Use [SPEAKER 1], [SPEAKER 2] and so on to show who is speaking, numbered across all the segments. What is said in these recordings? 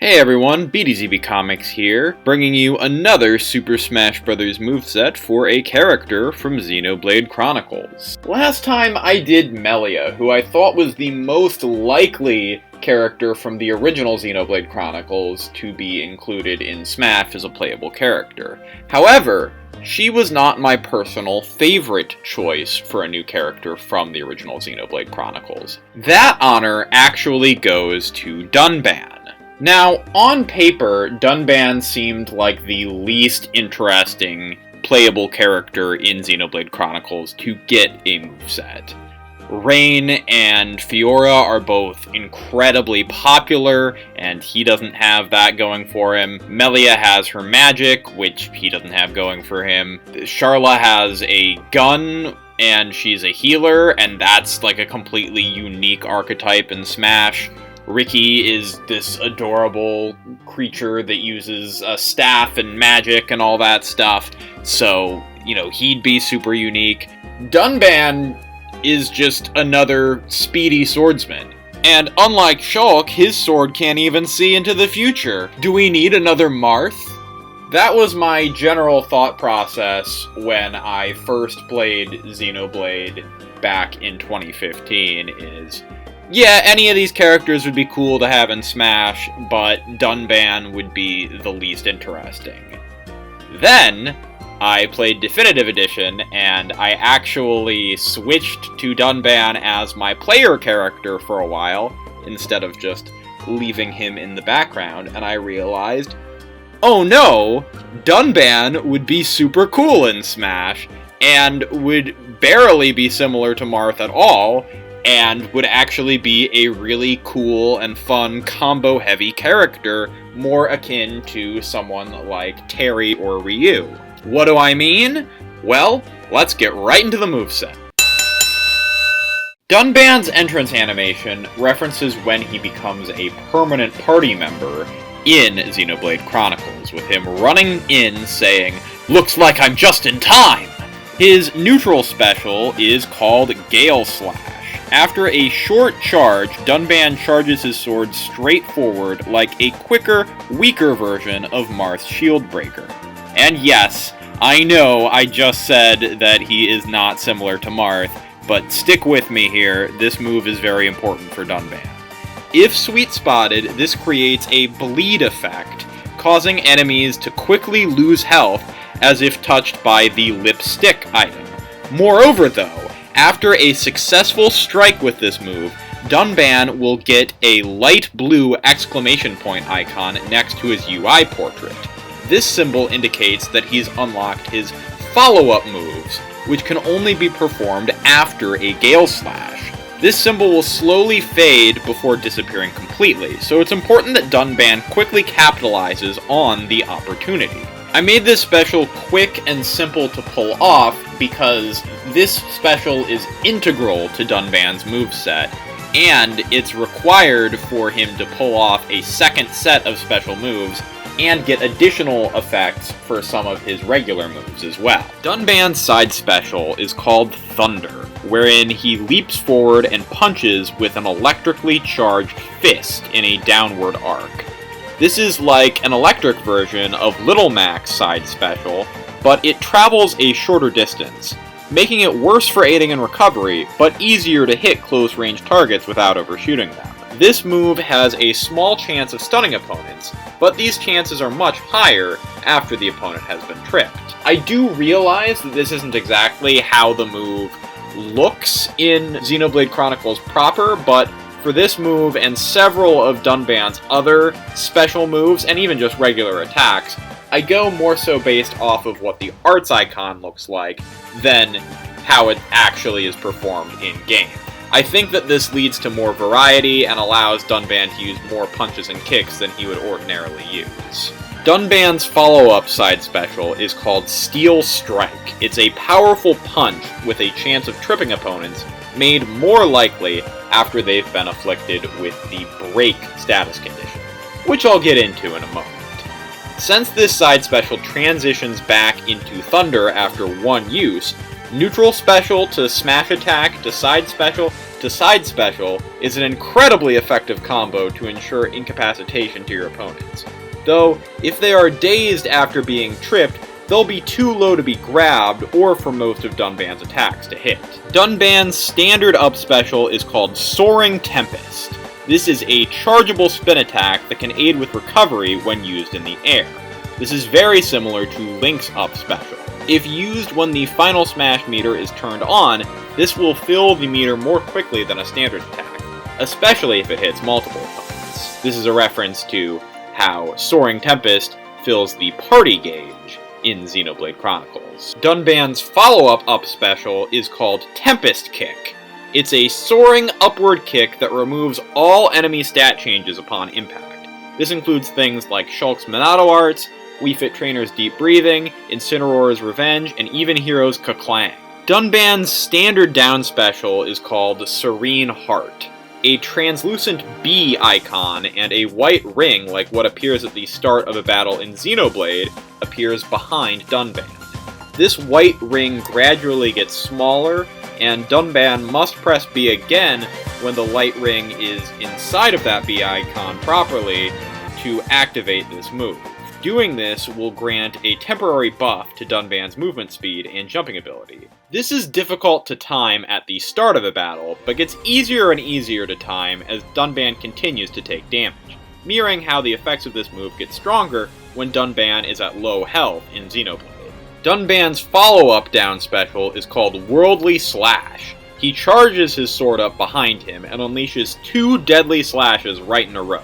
[SPEAKER 1] Hey everyone, BDZB Comics here, bringing you another Super Smash Bros. Moveset for a character from Xenoblade Chronicles. Last time I did Melia, who I thought was the most likely character from the original Xenoblade Chronicles to be included in Smash as a playable character. However, she was not my personal favorite choice for a new character from the original Xenoblade Chronicles. That honor actually goes to Dunban. Now, on paper, Dunban seemed like the least interesting playable character in Xenoblade Chronicles to get a moveset. Rain and Fiora are both incredibly popular, and he doesn't have that going for him. Melia has her magic, which he doesn't have going for him. Sharla has a gun, and she's a healer, and that's like a completely unique archetype in Smash. Ricky is this adorable creature that uses a staff and magic and all that stuff, so, he'd be super unique. Dunban is just another speedy swordsman. And unlike Shulk, his sword can't even see into the future. Do we need another Marth? That was my general thought process when I first played Xenoblade back in 2015 is, yeah, any of these characters would be cool to have in Smash, but Dunban would be the least interesting. Then, I played Definitive Edition, and I actually switched to Dunban as my player character for a while, instead of just leaving him in the background, and I realized, oh no, Dunban would be super cool in Smash, and would barely be similar to Marth at all, and would actually be a really cool and fun combo-heavy character, more akin to someone like Terry or Ryu. What do I mean? Well, let's get right into the moveset. Dunban's entrance animation references when he becomes a permanent party member in Xenoblade Chronicles, with him running in saying, "Looks like I'm just in time!" His neutral special is called Gale Slash. After a short charge, Dunban charges his sword straight forward like a quicker, weaker version of Marth's Shield Breaker. And yes, I know I just said that he is not similar to Marth, but stick with me here, this move is very important for Dunban. If sweet spotted, this creates a bleed effect, causing enemies to quickly lose health as if touched by the lipstick item. Moreover though, after a successful strike with this move, Dunban will get a light blue exclamation point icon next to his UI portrait. This symbol indicates that he's unlocked his follow-up moves, which can only be performed after a Gale Slash. This symbol will slowly fade before disappearing completely, so it's important that Dunban quickly capitalizes on the opportunity. I made this special quick and simple to pull off because this special is integral to Dunban's moveset, and it's required for him to pull off a second set of special moves and get additional effects for some of his regular moves as well. Dunban's side special is called Thunder, wherein he leaps forward and punches with an electrically charged fist in a downward arc. This is like an electric version of Little Mac's side special, but it travels a shorter distance, making it worse for aiding in recovery, but easier to hit close-range targets without overshooting them. This move has a small chance of stunning opponents, but these chances are much higher after the opponent has been tripped. I do realize that this isn't exactly how the move looks in Xenoblade Chronicles proper, but for this move and several of Dunban's other special moves, and even just regular attacks, I go more so based off of what the arts icon looks like than how it actually is performed in-game. I think that this leads to more variety and allows Dunban to use more punches and kicks than he would ordinarily use. Dunban's follow-up side special is called Steel Strike. It's a powerful punch with a chance of tripping opponents, made more likely after they've been afflicted with the Break status condition, which I'll get into in a moment. Since this side special transitions back into Thunder after one use, Neutral special to smash attack to side special to side special is an incredibly effective combo to ensure incapacitation to your opponents. Though, if they are dazed after being tripped, they'll be too low to be grabbed or for most of Dunban's attacks to hit. Dunban's standard up special is called Soaring Tempest. This is a chargeable spin attack that can aid with recovery when used in the air. This is very similar to Link's up special. If used when the final smash meter is turned on, this will fill the meter more quickly than a standard attack, especially if it hits multiple opponents. This is a reference to how Soaring Tempest fills the party gauge in Xenoblade Chronicles. Dunban's follow-up up special is called Tempest Kick. It's a soaring upward kick that removes all enemy stat changes upon impact. This includes things like Shulk's Minato Arts, Wii Fit Trainer's Deep Breathing, Incineroar's Revenge, and even Hero's Kaklang. Dunban's standard down special is called Serene Heart. A translucent bee icon and a white ring like what appears at the start of a battle in Xenoblade appears behind Dunban. This white ring gradually gets smaller, and Dunban must press B again when the light ring is inside of that B icon properly to activate this move. Doing this will grant a temporary buff to Dunban's movement speed and jumping ability. This is difficult to time at the start of a battle, but gets easier and easier to time as Dunban continues to take damage, mirroring how the effects of this move get stronger when Dunban is at low health in Xenoblade. Dunban's follow-up down special is called Worldly Slash. He charges his sword up behind him and unleashes 2 deadly slashes right in a row.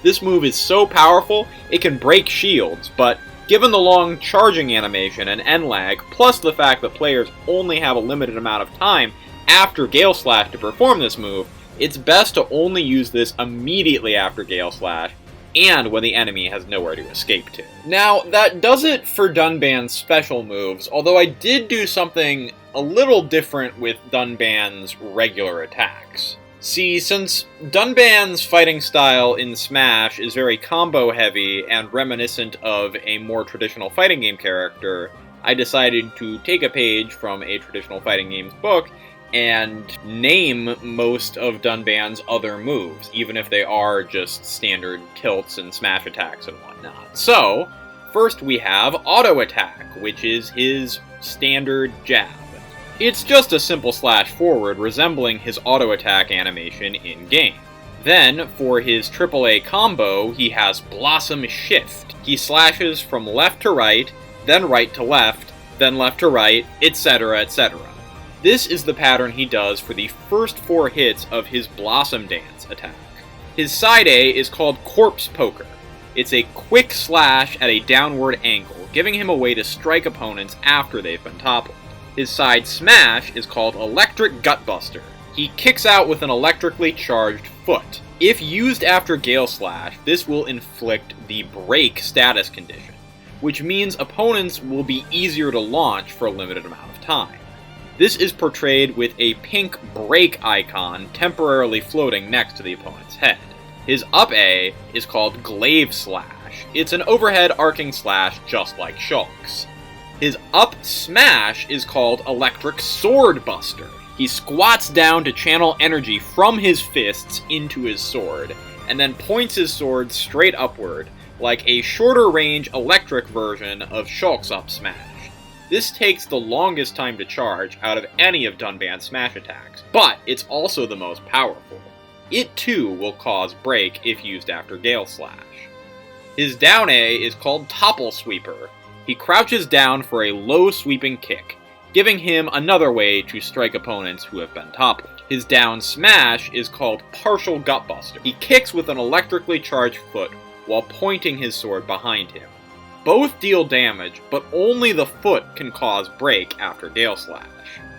[SPEAKER 1] This move is so powerful, it can break shields, but given the long charging animation and end lag, plus the fact that players only have a limited amount of time after Gale Slash to perform this move, it's best to only use this immediately after Gale Slash, and when the enemy has nowhere to escape to. Now, that does it for Dunban's special moves, although I did do something a little different with Dunban's regular attacks. See, since Dunban's fighting style in Smash is very combo-heavy and reminiscent of a more traditional fighting game character, I decided to take a page from a traditional fighting game's book and name most of Dunban's other moves, even if they are just standard tilts and smash attacks and whatnot. So, first we have Auto Attack, which is his standard jab. It's just a simple slash forward resembling his auto attack animation in-game. Then, for his AAA combo, he has Blossom Shift. He slashes from left to right, then right to left, then left to right, etc., etc. This is the pattern he does for the first 4 hits of his Blossom Dance attack. His side A is called Corpse Poker. It's a quick slash at a downward angle, giving him a way to strike opponents after they've been toppled. His side smash is called Electric Gutbuster. He kicks out with an electrically charged foot. If used after Gale Slash, this will inflict the Break status condition, which means opponents will be easier to launch for a limited amount of time. This is portrayed with a pink Break icon temporarily floating next to the opponent's head. His up A is called Glaive Slash. It's an overhead arcing slash just like Shulk's. His up smash is called Electric Sword Buster. He squats down to channel energy from his fists into his sword, and then points his sword straight upward, like a shorter range electric version of Shulk's up smash. This takes the longest time to charge out of any of Dunban's smash attacks, but it's also the most powerful. It too will cause break if used after Gale Slash. His down A is called Topple Sweeper. He crouches down for a low sweeping kick, giving him another way to strike opponents who have been toppled. His down smash is called Partial Gutbuster. He kicks with an electrically charged foot while pointing his sword behind him. Both deal damage, but only the foot can cause break after Gale Slash.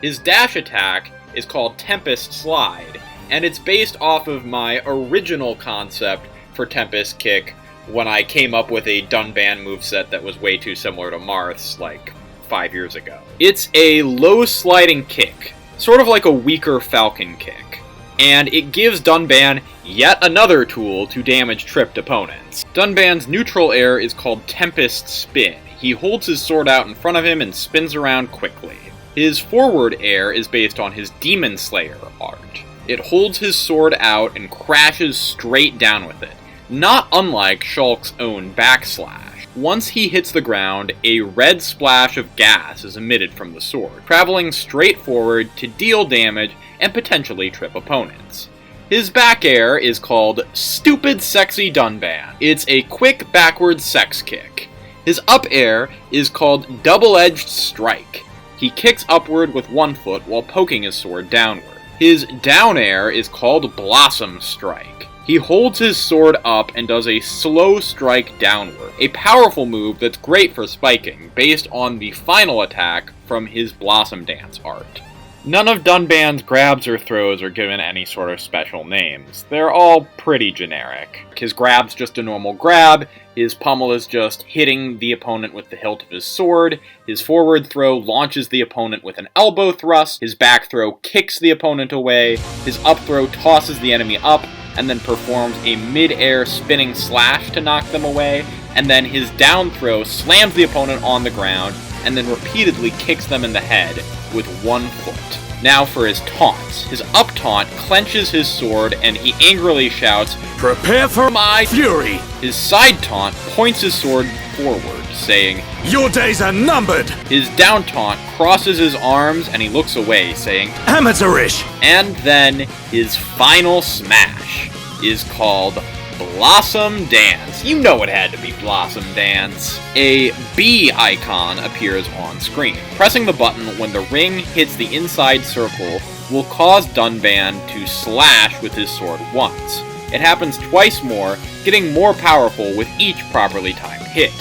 [SPEAKER 1] His dash attack is called Tempest Slide, and it's based off of my original concept for Tempest Kick when I came up with a Dunban moveset that was way too similar to Marth's, like, 5 years ago. It's a low sliding kick, sort of like a weaker Falcon kick, and it gives Dunban yet another tool to damage tripped opponents. Dunban's neutral air is called Tempest Spin. He holds his sword out in front of him and spins around quickly. His forward air is based on his Demon Slayer art. It holds his sword out and crashes straight down with it, not unlike Shulk's own backslash. Once he hits the ground, a red splash of gas is emitted from the sword, traveling straight forward to deal damage and potentially trip opponents. His back air is called Stupid Sexy Dunban. It's a quick backward sex kick. His up air is called Double-Edged Strike. He kicks upward with one foot while poking his sword downward. His down air is called Blossom Strike. He holds his sword up and does a slow strike downward, a powerful move that's great for spiking, based on the final attack from his Blossom Dance art. None of Dunban's grabs or throws are given any sort of special names. They're all pretty generic. His grab's just a normal grab, his pummel is just hitting the opponent with the hilt of his sword, his forward throw launches the opponent with an elbow thrust, his back throw kicks the opponent away, his up throw tosses the enemy up, and then performs a mid-air spinning slash to knock them away, and then his down throw slams the opponent on the ground, and then repeatedly kicks them in the head with one foot. Now for his taunts. His up taunt clenches his sword and he angrily shouts, "Prepare for my fury!" His side taunt points his sword forward, saying, "Your days are numbered!" His down taunt crosses his arms and he looks away, saying, "Amateurish!" And then his final smash is called Blossom Dance. You know it had to be Blossom Dance. A B icon appears on screen. Pressing the button when the ring hits the inside circle will cause Dunban to slash with his sword once. It happens twice more, getting more powerful with each properly timed hit.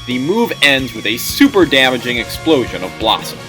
[SPEAKER 1] The move ends with a super damaging explosion of blossoms.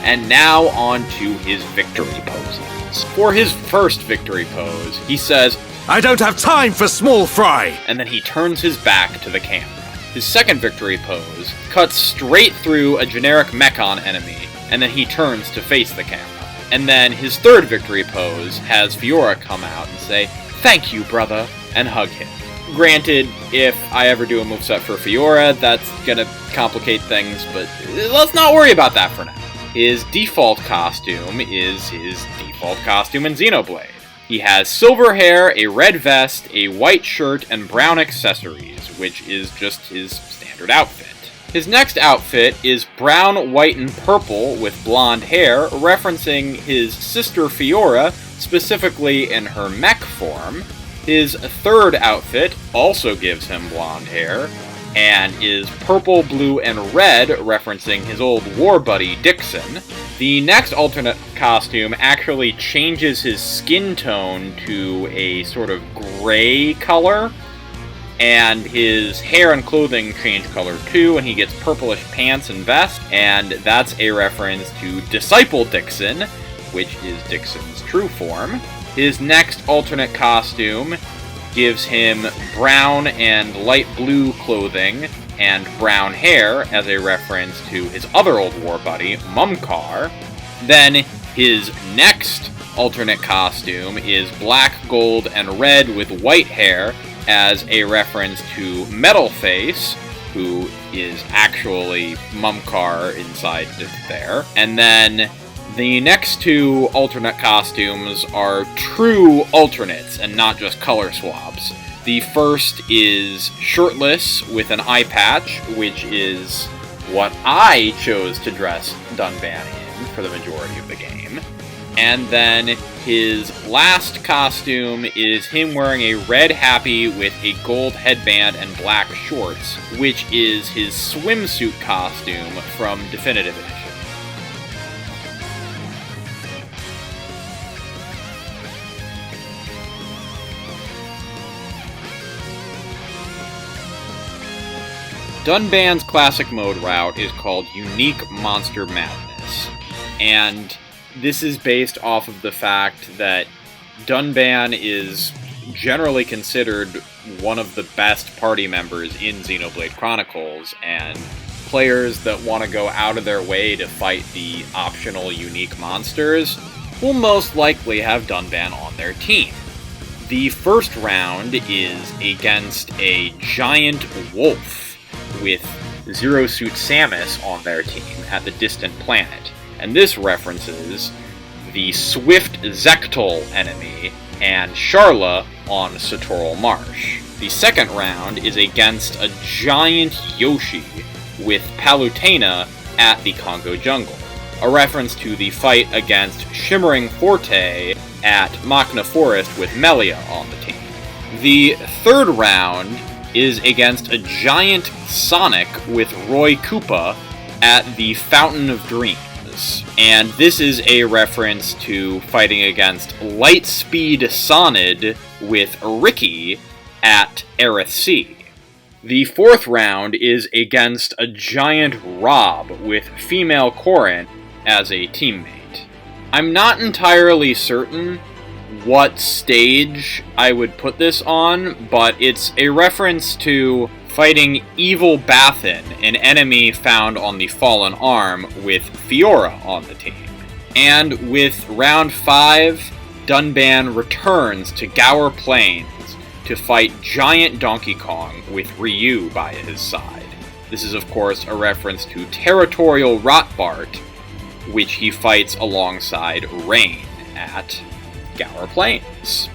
[SPEAKER 1] And now on to his victory poses. For his first victory pose, he says, "I don't have time for small fry!" And then he turns his back to the camera. His second victory pose cuts straight through a generic Mechon enemy, and then he turns to face the camera. And then his third victory pose has Fiora come out and say, "Thank you, brother," and hug him. Granted, if I ever do a moveset for Fiora, that's gonna complicate things, but let's not worry about that for now. His default costume is his default costume in Xenoblade. He has silver hair, a red vest, a white shirt, and brown accessories, which is just his standard outfit. His next outfit is brown, white, and purple with blonde hair, referencing his sister Fiora, specifically in her mech form. His third outfit also gives him blonde hair, and is purple, blue, and red, referencing his old war buddy Dixon. The next alternate costume actually changes his skin tone to a sort of gray color, and his hair and clothing change color too, and he gets purplish pants and vest, and that's a reference to Disciple Dixon, which is Dixon's true form. His next alternate costume gives him brown and light blue clothing and brown hair as a reference to his other old war buddy, Mumkar. Then his next alternate costume is black, gold, and red with white hair as a reference to Metalface, who is actually Mumkar inside there. And then the next two alternate costumes are true alternates and not just color swaps. The first is shirtless with an eye patch, which is what I chose to dress Dunban in for the majority of the game. And then his last costume is him wearing a red happy with a gold headband and black shorts, which is his swimsuit costume from Definitive Edition. Dunban's classic mode route is called Unique Monster Madness, and this is based off of the fact that Dunban is generally considered one of the best party members in Xenoblade Chronicles, and players that want to go out of their way to fight the optional unique monsters will most likely have Dunban on their team. The first round is against a giant wolf with Zero Suit Samus on their team at the distant planet. and this references the swift Zektul enemy and Sharla on Satoral Marsh. The second round is against a giant Yoshi with Palutena at the Congo Jungle, a reference to the fight against Shimmering Forte at Machna Forest with Melia on the team. The third round is against a giant Sonic with Roy Koopa at the Fountain of Dreams, and this is a reference to fighting against Lightspeed Sonid with Ricky at Aerith Sea. The fourth round is against a giant Rob with female Corrin as a teammate. I'm not entirely certain what stage I would put this on, but it's a reference to fighting Evil Bathin, an enemy found on the Fallen Arm, with Fiora on the team. And with round 5, Dunban returns to Gower Plains to fight giant Donkey Kong with Ryu by his side. This is of course a reference to Territorial Rotbart, which he fights alongside Rain at Gower Plains.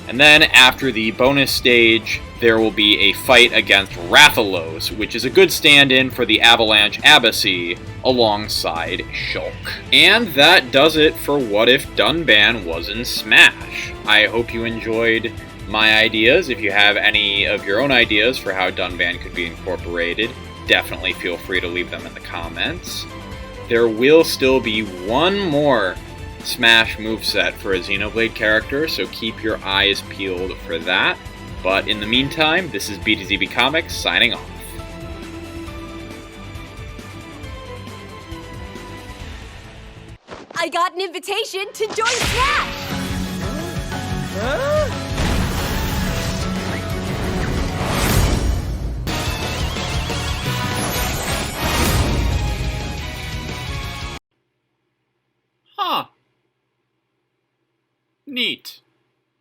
[SPEAKER 1] And then after the bonus stage, there will be a fight against Rathalos, which is a good stand-in for the Avalanche Abacy alongside Shulk. And that does it for What If Dunban was in Smash. I hope you enjoyed my ideas. If you have any of your own ideas for how Dunban could be incorporated, definitely feel free to leave them in the comments. There will still be one more Smash moveset for a Xenoblade character, so keep your eyes peeled for that. But in the meantime, this is BTZB Comics signing off.
[SPEAKER 2] I got an invitation to join Smash!
[SPEAKER 1] Huh. Neat.